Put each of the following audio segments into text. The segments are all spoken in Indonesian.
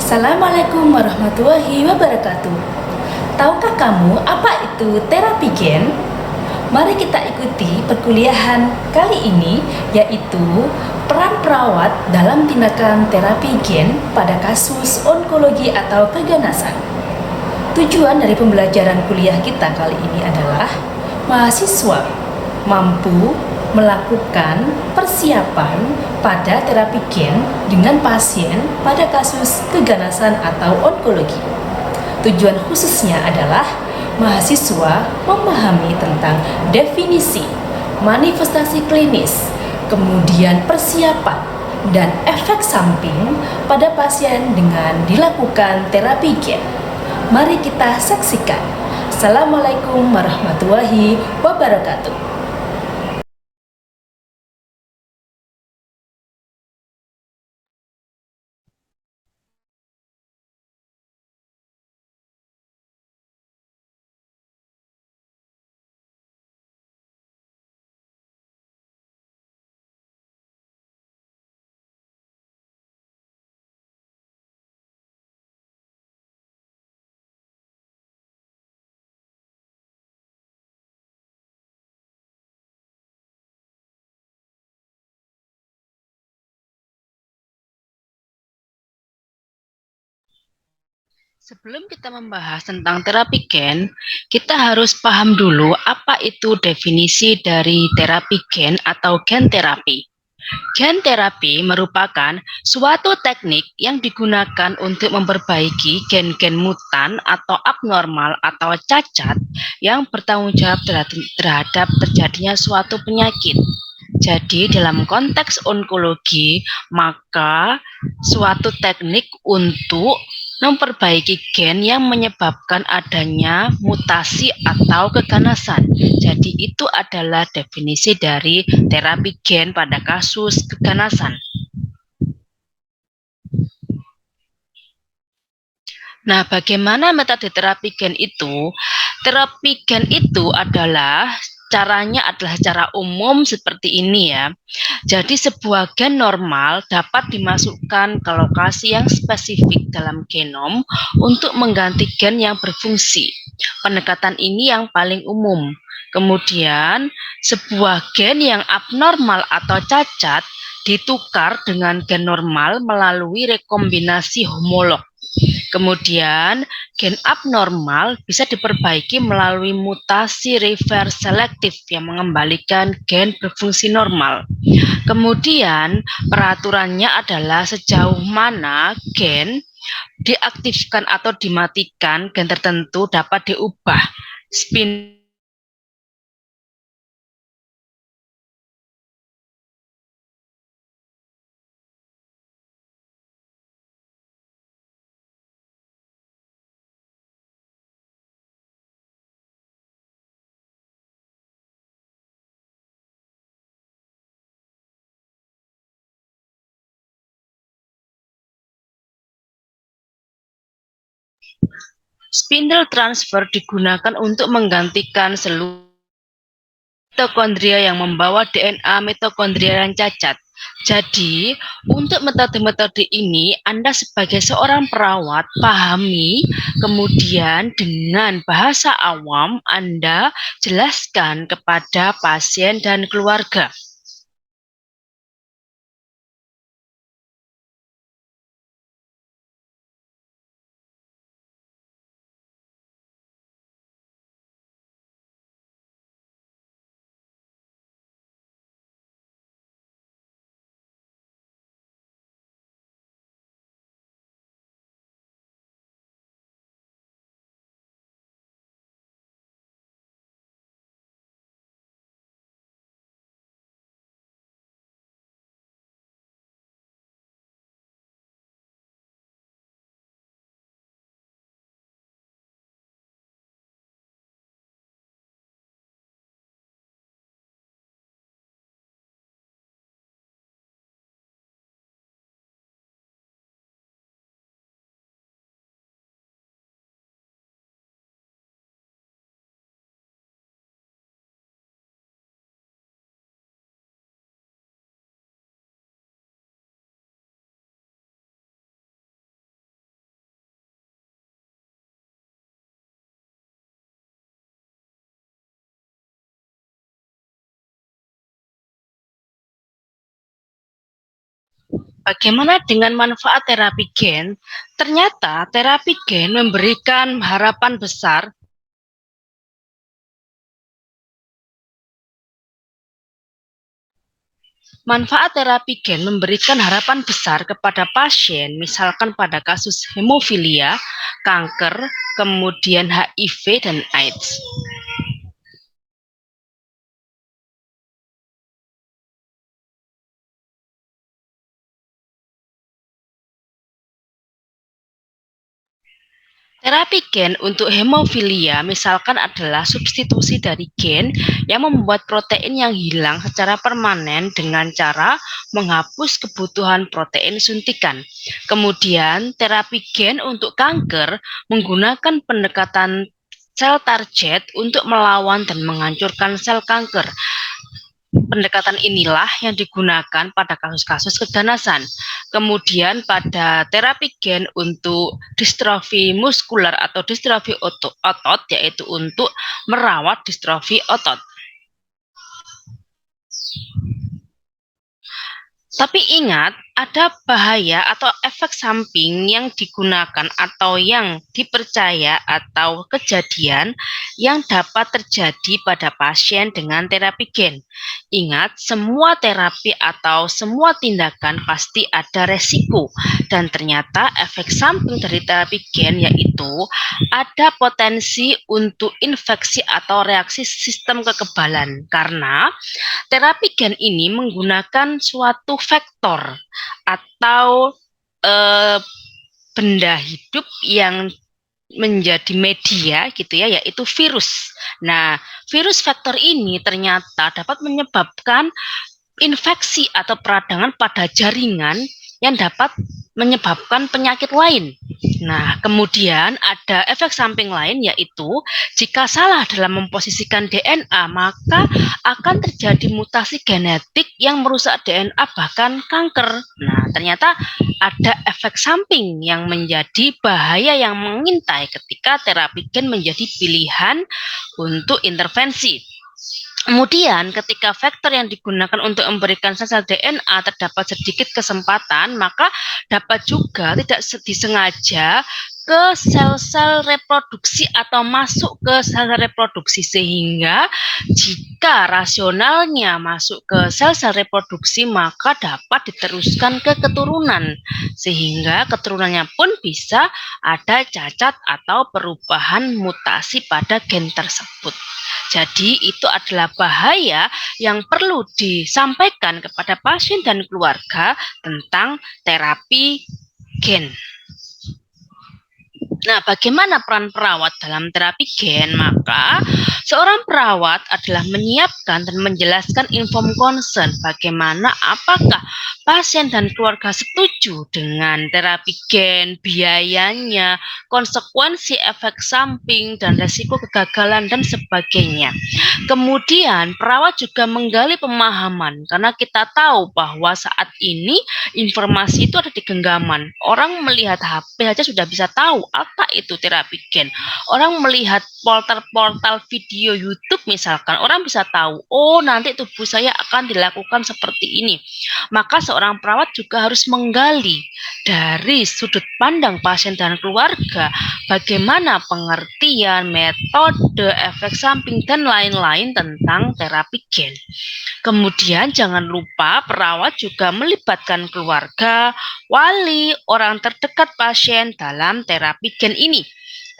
Assalamualaikum warahmatullahi wabarakatuh. Tahukah kamu apa itu terapi gen? Mari kita ikuti perkuliahan kali ini, yaitu peran perawat dalam tindakan terapi gen pada kasus onkologi atau keganasan. Tujuan dari pembelajaran kuliah kita kali ini adalah mahasiswa mampu melakukan persiapan pada terapi gen dengan pasien pada kasus keganasan atau onkologi. Tujuan khususnya adalah mahasiswa memahami tentang definisi, manifestasi klinis, kemudian persiapan dan efek samping pada pasien dengan dilakukan terapi gen. Mari kita saksikan. Assalamualaikum warahmatullahi wabarakatuh. Sebelum kita membahas tentang terapi gen, kita harus paham dulu apa itu definisi dari terapi gen atau gen terapi. Gen terapi merupakan suatu teknik yang digunakan untuk memperbaiki gen-gen mutan atau abnormal atau cacat yang bertanggung jawab terhadap terjadinya suatu penyakit. Jadi dalam konteks onkologi, maka suatu teknik untuk memperbaiki gen yang menyebabkan adanya mutasi atau keganasan. Jadi itu adalah definisi dari terapi gen pada kasus keganasan. Nah, bagaimana metode terapi gen itu? Terapi gen itu adalah caranya adalah secara umum seperti ini ya. Jadi sebuah gen normal dapat dimasukkan ke lokasi yang spesifik dalam genom untuk mengganti gen yang berfungsi. Pendekatan ini yang paling umum. Kemudian sebuah gen yang abnormal atau cacat ditukar dengan gen normal melalui rekombinasi homolog. Kemudian, gen abnormal bisa diperbaiki melalui mutasi reverse selektif yang mengembalikan gen berfungsi normal. Kemudian, peraturannya adalah sejauh mana gen diaktifkan atau dimatikan gen tertentu dapat diubah. Spindle transfer digunakan untuk menggantikan seluruh mitokondria yang membawa DNA mitokondria yang cacat. Jadi, untuk metode-metode ini, Anda sebagai seorang perawat pahami, kemudian dengan bahasa awam Anda jelaskan kepada pasien dan keluarga. Bagaimana dengan manfaat terapi gen? Ternyata terapi gen memberikan harapan besar. Manfaat terapi gen memberikan harapan besar kepada pasien, misalkan pada kasus hemofilia, kanker, kemudian HIV dan AIDS. Terapi gen untuk hemofilia misalkan adalah substitusi dari gen yang membuat protein yang hilang secara permanen dengan cara menghapus kebutuhan protein suntikan. Kemudian terapi gen untuk kanker menggunakan pendekatan sel target untuk melawan dan menghancurkan sel kanker. Pendekatan inilah yang digunakan pada kasus-kasus keganasan. Kemudian pada terapi gen untuk distrofi muskular atau distrofi otot, yaitu untuk merawat distrofi otot. Tapi ingat, ada bahaya atau efek samping yang digunakan atau yang dipercaya atau kejadian yang dapat terjadi pada pasien dengan terapi gen. Ingat, semua terapi atau semua tindakan pasti ada resiko, dan ternyata efek samping dari terapi gen yaitu ada potensi untuk infeksi atau reaksi sistem kekebalan, karena terapi gen ini menggunakan suatu vektor atau benda hidup yang menjadi media gitu ya, yaitu virus. Nah, virus vektor ini ternyata dapat menyebabkan infeksi atau peradangan pada jaringan yang dapat menyebabkan penyakit lain. Nah, kemudian ada efek samping lain yaitu jika salah dalam memposisikan DNA, maka akan terjadi mutasi genetik yang merusak DNA bahkan kanker. Nah, ternyata ada efek samping yang menjadi bahaya yang mengintai ketika terapi gen menjadi pilihan untuk intervensi. Kemudian ketika vektor yang digunakan untuk memberikan sel DNA terdapat sedikit kesempatan, maka dapat juga tidak disengaja ke sel-sel reproduksi atau masuk ke sel reproduksi, sehingga jika rasionalnya masuk ke sel-sel reproduksi maka dapat diteruskan ke keturunan, sehingga keturunannya pun bisa ada cacat atau perubahan mutasi pada gen tersebut. Jadi itu adalah bahaya yang perlu disampaikan kepada pasien dan keluarga tentang terapi gen. Nah, bagaimana peran perawat dalam terapi gen? Maka, seorang perawat adalah menyiapkan dan menjelaskan inform consent bagaimana apakah pasien dan keluarga setuju dengan terapi gen, biayanya, konsekuensi efek samping, dan resiko kegagalan, dan sebagainya. Kemudian, perawat juga menggali pemahaman, karena kita tahu bahwa saat ini informasi itu ada di genggaman. Orang melihat HP saja sudah bisa tahu apa itu terapi gen. Orang melihat portal-portal video YouTube misalkan, orang bisa tahu, oh nanti tubuh saya akan dilakukan seperti ini. Maka seorang perawat juga harus menggali dari sudut pandang pasien dan keluarga, bagaimana pengertian, metode, efek samping, dan lain-lain tentang terapi gen. Kemudian jangan lupa perawat juga melibatkan keluarga, wali, orang terdekat pasien dalam terapi gen ini.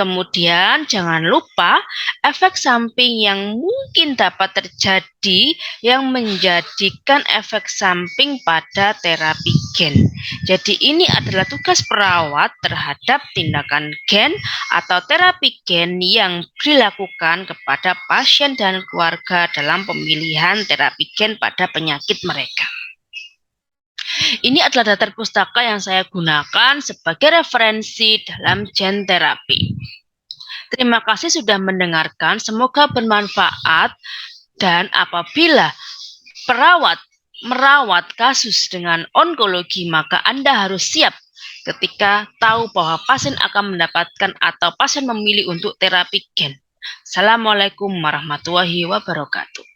Kemudian jangan lupa efek samping yang mungkin dapat terjadi yang menjadikan efek samping pada terapi gen. Jadi ini adalah tugas perawat terhadap tindakan gen atau terapi gen yang dilakukan kepada pasien dan keluarga dalam pemilihan terapi gen pada penyakit mereka. Ini adalah daftar pustaka yang saya gunakan sebagai referensi dalam gen terapi. Terima kasih sudah mendengarkan, semoga bermanfaat, dan apabila perawat merawat kasus dengan onkologi, maka Anda harus siap ketika tahu bahwa pasien akan mendapatkan atau pasien memilih untuk terapi gen. Assalamualaikum warahmatullahi wabarakatuh.